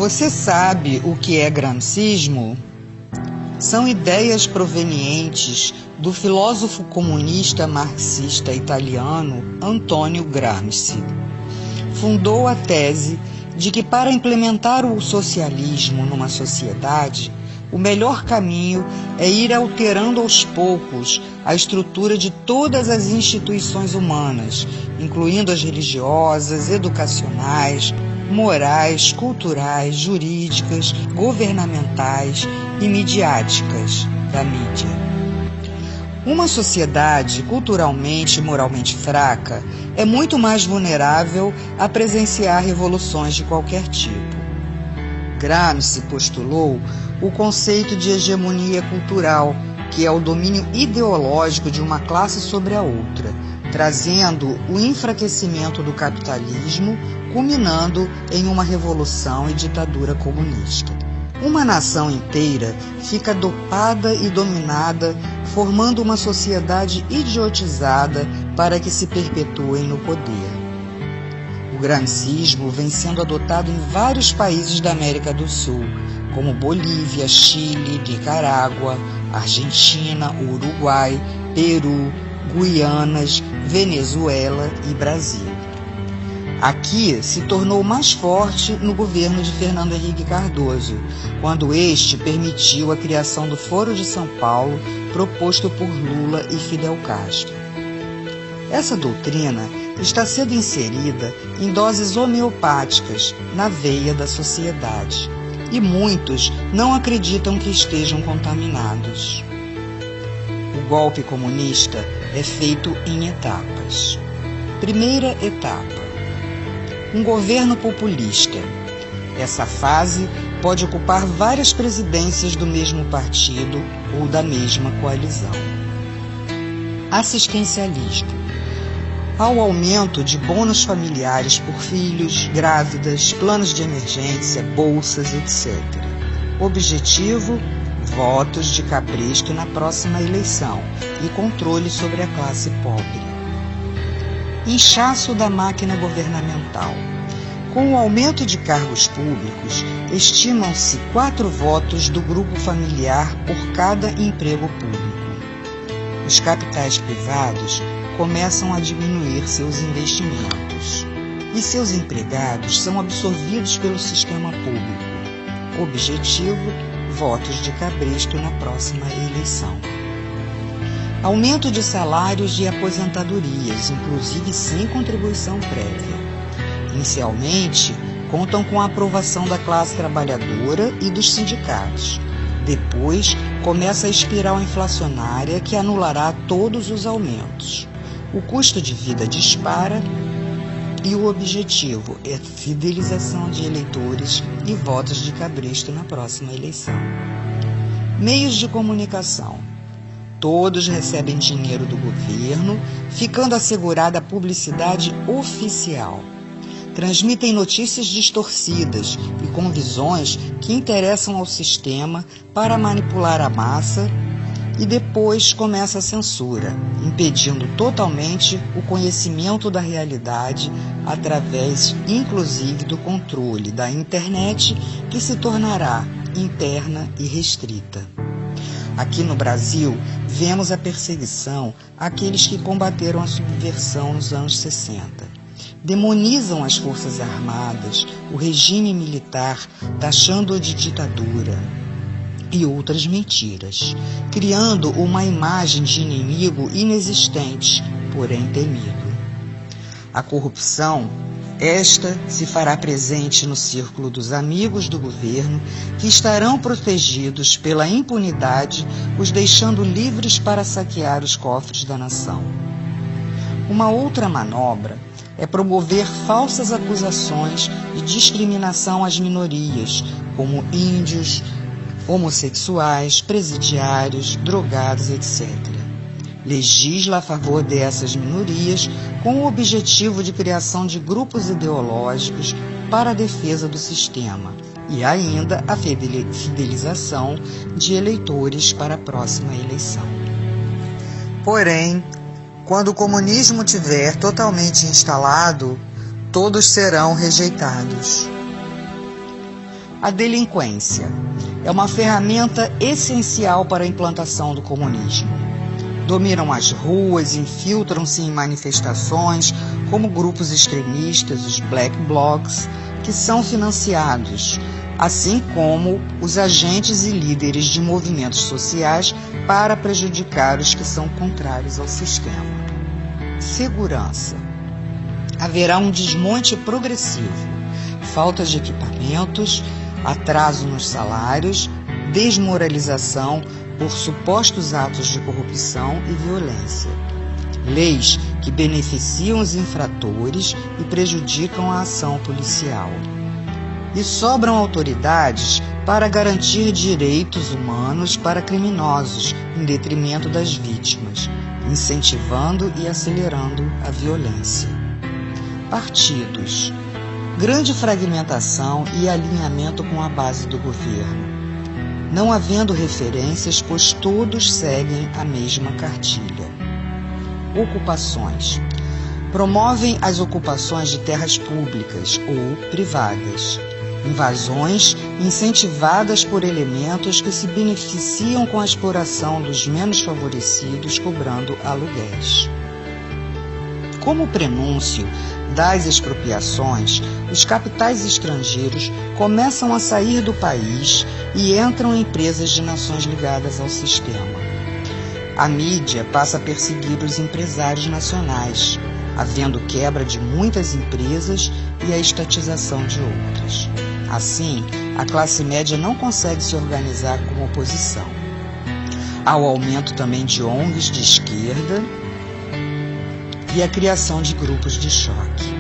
Você sabe o que é gramscismo? São ideias provenientes do filósofo comunista marxista italiano Antonio Gramsci. Fundou a tese de que para implementar o socialismo numa sociedade, o melhor caminho é ir alterando aos poucos a estrutura de todas as instituições humanas, incluindo as religiosas, educacionais, morais, culturais, jurídicas, governamentais e midiáticas da mídia. Uma sociedade culturalmente e moralmente fraca é muito mais vulnerável a presenciar revoluções de qualquer tipo. Gramsci postulou o conceito de hegemonia cultural, que é o domínio ideológico de uma classe sobre a outra, trazendo o enfraquecimento do capitalismo, culminando em uma revolução e ditadura comunista. Uma nação inteira fica dopada e dominada, formando uma sociedade idiotizada para que se perpetuem no poder. O gramscismo vem sendo adotado em vários países da América do Sul, como Bolívia, Chile, Nicarágua, Argentina, Uruguai, Peru, Guianas, Venezuela e Brasil. Aqui se tornou mais forte no governo de Fernando Henrique Cardoso, quando este permitiu a criação do Foro de São Paulo, proposto por Lula e Fidel Castro. Essa doutrina está sendo inserida em doses homeopáticas na veia da sociedade, e muitos não acreditam que estejam contaminados. O golpe comunista é feito em etapas. Primeira etapa: um governo populista. Essa fase pode ocupar várias presidências do mesmo partido ou da mesma coalizão. Assistencialismo. Ao aumento de bônus familiares por filhos, grávidas, planos de emergência, bolsas, etc. Objetivo: votos de cabresto na próxima eleição e controle sobre a classe pobre. Inchaço da máquina governamental. Com o aumento de cargos públicos, estimam-se 4 votos do grupo familiar por cada emprego público. Os capitais privados começam a diminuir seus investimentos e seus empregados são absorvidos pelo sistema público. Objetivo: votos de cabresto na próxima eleição. Aumento de salários e aposentadorias, inclusive sem contribuição prévia. Inicialmente, contam com a aprovação da classe trabalhadora e dos sindicatos. Depois, começa a espiral inflacionária que anulará todos os aumentos. O custo de vida dispara e o objetivo é fidelização de eleitores e votos de cabresto na próxima eleição. Meios de comunicação. Todos recebem dinheiro do governo, ficando assegurada a publicidade oficial. Transmitem notícias distorcidas e com visões que interessam ao sistema para manipular a massa, e depois começa a censura, impedindo totalmente o conhecimento da realidade através, inclusive, do controle da internet, que se tornará interna e restrita. Aqui no Brasil, vemos a perseguição àqueles que combateram a subversão nos anos 60. Demonizam as forças armadas, o regime militar, taxando-o de ditadura e outras mentiras, criando uma imagem de inimigo inexistente, porém temido. A corrupção, esta se fará presente no círculo dos amigos do governo, que estarão protegidos pela impunidade, os deixando livres para saquear os cofres da nação. Uma outra manobra é promover falsas acusações de discriminação às minorias, como índios, homossexuais, presidiários, drogados, etc. Legisla a favor dessas minorias com o objetivo de criação de grupos ideológicos para a defesa do sistema e ainda a fidelização de eleitores para a próxima eleição. Porém, quando o comunismo tiver totalmente instalado, todos serão rejeitados. A delinquência é uma ferramenta essencial para a implantação do comunismo. Dominam as ruas, infiltram-se em manifestações como grupos extremistas, os Black Blocs, que são financiados, assim como os agentes e líderes de movimentos sociais para prejudicar os que são contrários ao sistema. Segurança. Haverá um desmonte progressivo, falta de equipamentos, atraso nos salários, desmoralização por supostos atos de corrupção e violência. Leis que beneficiam os infratores e prejudicam a ação policial. E sobram autoridades para garantir direitos humanos para criminosos, em detrimento das vítimas, incentivando e acelerando a violência. Partidos. Grande fragmentação e alinhamento com a base do governo. Não havendo referências, pois todos seguem a mesma cartilha. Ocupações. Promovem as ocupações de terras públicas ou privadas. Invasões incentivadas por elementos que se beneficiam com a exploração dos menos favorecidos, cobrando aluguéis. Como prenúncio das expropriações, os capitais estrangeiros começam a sair do país e entram empresas de nações ligadas ao sistema. A mídia passa a perseguir os empresários nacionais, havendo quebra de muitas empresas e a estatização de outras. Assim, a classe média não consegue se organizar como oposição. Há o aumento também de ONGs de esquerda e a criação de grupos de choque.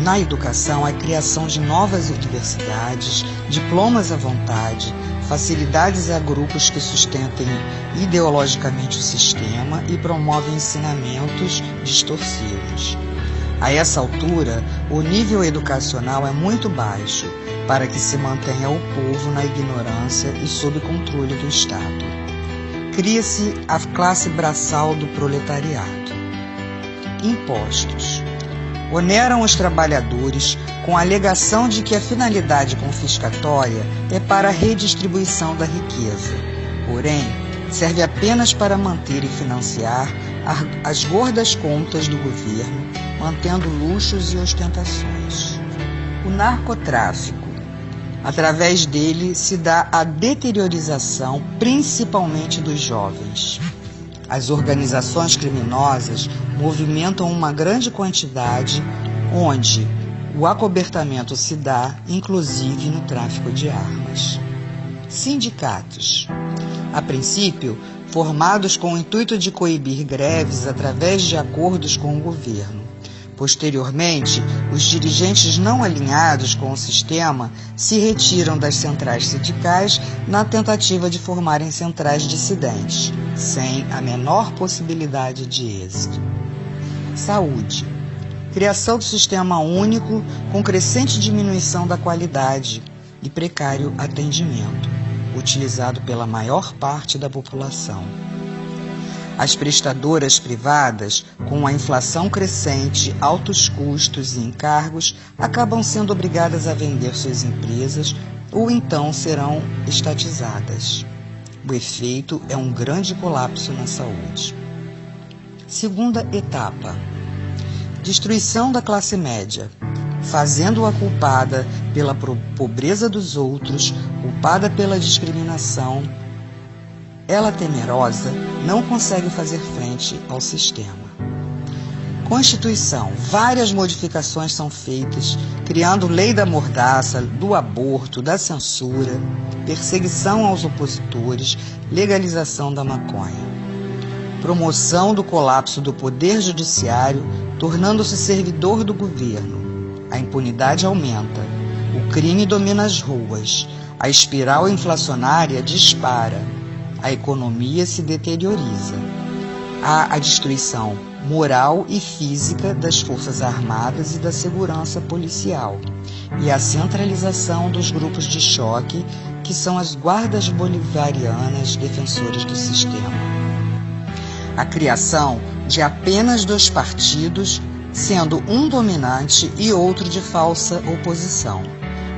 Na educação, a criação de novas universidades, diplomas à vontade, facilidades a grupos que sustentem ideologicamente o sistema e promovem ensinamentos distorcidos. A essa altura, o nível educacional é muito baixo para que se mantenha o povo na ignorância e sob controle do Estado. Cria-se a classe braçal do proletariado. Impostos. Oneram os trabalhadores com a alegação de que a finalidade confiscatória é para a redistribuição da riqueza. Porém, serve apenas para manter e financiar as gordas contas do governo, mantendo luxos e ostentações. O narcotráfico. Através dele se dá a deteriorização, principalmente dos jovens. As organizações criminosas movimentam uma grande quantidade, onde o acobertamento se dá, inclusive no tráfico de armas. Sindicatos. A princípio, formados com o intuito de coibir greves através de acordos com o governo. Posteriormente, os dirigentes não alinhados com o sistema se retiram das centrais sindicais na tentativa de formarem centrais dissidentes, sem a menor possibilidade de êxito. Saúde. Criação do sistema único com crescente diminuição da qualidade e precário atendimento, utilizado pela maior parte da população. As prestadoras privadas, com a inflação crescente, altos custos e encargos, acabam sendo obrigadas a vender suas empresas ou então serão estatizadas. O efeito é um grande colapso na saúde. Segunda etapa. Destruição da classe média, fazendo-a culpada pela pobreza dos outros, culpada pela discriminação. Ela, temerosa, não consegue fazer frente ao sistema. Constituição. Várias modificações são feitas, criando lei da mordaça, do aborto, da censura, perseguição aos opositores, legalização da maconha. Promoção do colapso do poder judiciário, tornando-se servidor do governo. A impunidade aumenta, o crime domina as ruas, a espiral inflacionária dispara, a economia se deterioriza. Há a destruição moral e física das forças armadas e da segurança policial, e a centralização dos grupos de choque, que são as guardas bolivarianas defensoras do sistema. A criação de apenas 2 partidos, sendo um dominante e outro de falsa oposição.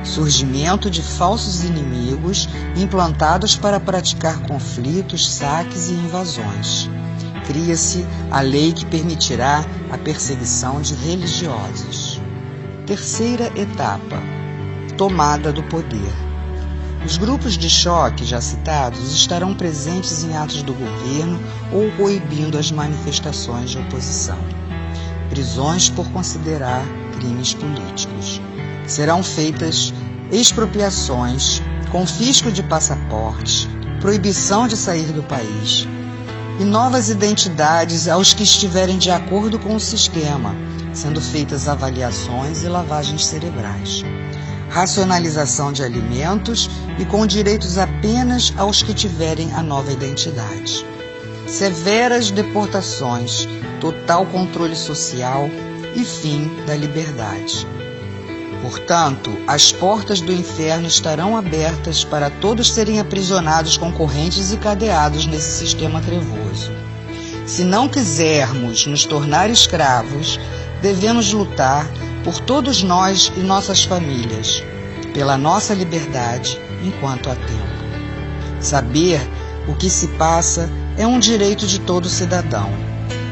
surgimento de falsos inimigos implantados para praticar conflitos, saques e invasões. Cria-se a lei que permitirá a perseguição de religiosos. Terceira etapa: tomada do poder. Os grupos de choque já citados estarão presentes em atos do governo ou coibindo as manifestações de oposição. Prisões por considerar crimes políticos. Serão feitas expropriações, confisco de passaportes, proibição de sair do país e novas identidades aos que estiverem de acordo com o sistema, sendo feitas avaliações e lavagens cerebrais. Racionalização de alimentos e com direitos apenas aos que tiverem a nova identidade. Severas deportações, total controle social e fim da liberdade. Portanto, as portas do inferno estarão abertas para todos serem aprisionados com correntes e cadeados nesse sistema trevoso. Se não quisermos nos tornar escravos, devemos lutar por todos nós e nossas famílias, pela nossa liberdade enquanto há tempo. Saber o que se passa é um direito de todo cidadão.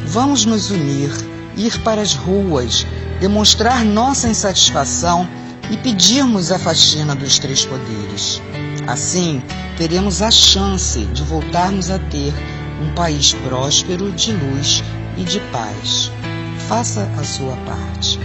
Vamos nos unir, ir para as ruas, demonstrar nossa insatisfação e pedirmos a faxina dos três poderes. Assim, teremos a chance de voltarmos a ter um país próspero, de luz e de paz. Faça a sua parte.